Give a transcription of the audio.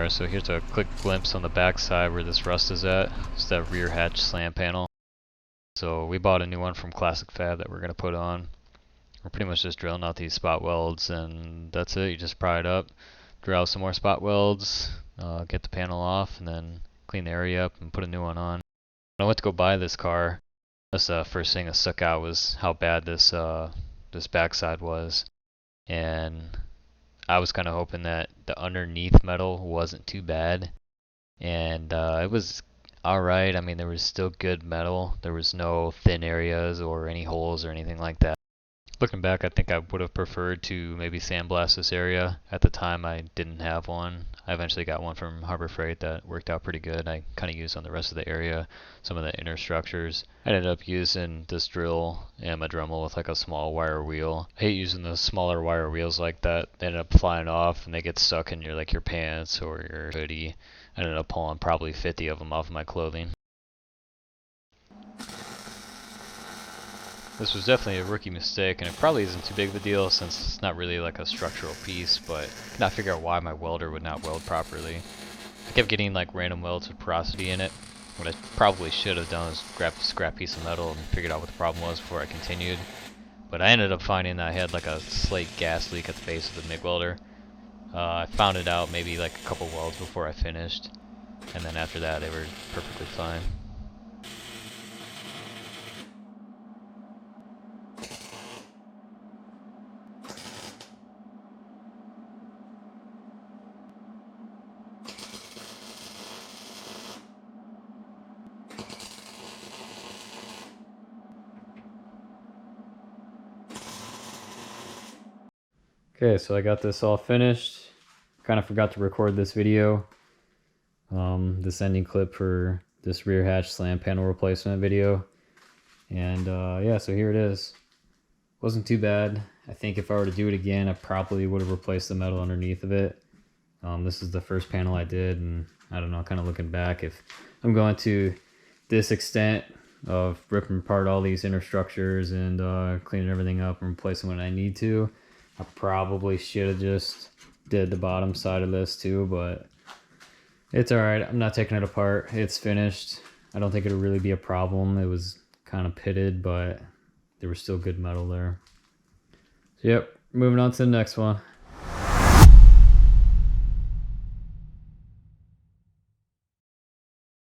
somewhere. So here's a quick glimpse on the back side where this rust is at. It's that rear hatch slam panel. So we bought a new one from Classic Fab that we're going to put on. We're pretty much just drilling out these spot welds, and that's it. You just pry it up, drill out some more spot welds, get the panel off, and then clean the area up and put a new one on. When I went to go buy this car, that's the first thing that stuck out was how bad this backside was. And I was kind of hoping that the underneath metal wasn't too bad, and it was alright. I mean, there was still good metal. There was no thin areas or any holes or anything like that. Looking back, I think I would have preferred to maybe sandblast this area. At the time, I didn't have one. I eventually got one from Harbor Freight that worked out pretty good. I kind of used on the rest of the area, some of the inner structures. I ended up using this drill and my Dremel with like a small wire wheel. I hate using the smaller wire wheels like that. They end up flying off and they get stuck in your pants or your hoodie. I ended up pulling probably 50 of them off of my clothing. This was definitely a rookie mistake, and it probably isn't too big of a deal since it's not really like a structural piece, but I could not figure out why my welder would not weld properly. I kept getting like random welds with porosity in it. What I probably should have done is grab a scrap piece of metal and figured out what the problem was before I continued. But I ended up finding that I had like a slate gas leak at the base of the MIG welder. I found it out maybe like a couple welds before I finished, and then after that they were perfectly fine. Okay, so I got this all finished. Kind of forgot to record this video. This ending clip for this rear hatch slam panel replacement video. And yeah, so here it is. Wasn't too bad. I think if I were to do it again, I probably would have replaced the metal underneath of it. This is the first panel I did, and I don't know, kind of looking back, if I'm going to this extent of ripping apart all these inner structures and cleaning everything up and replacing what I need to, I probably should have just did the bottom side of this too, but it's alright. I'm not taking it apart. It's finished. I don't think it'll really be a problem. It was kind of pitted, but there was still good metal there. So yep, moving on to the next one.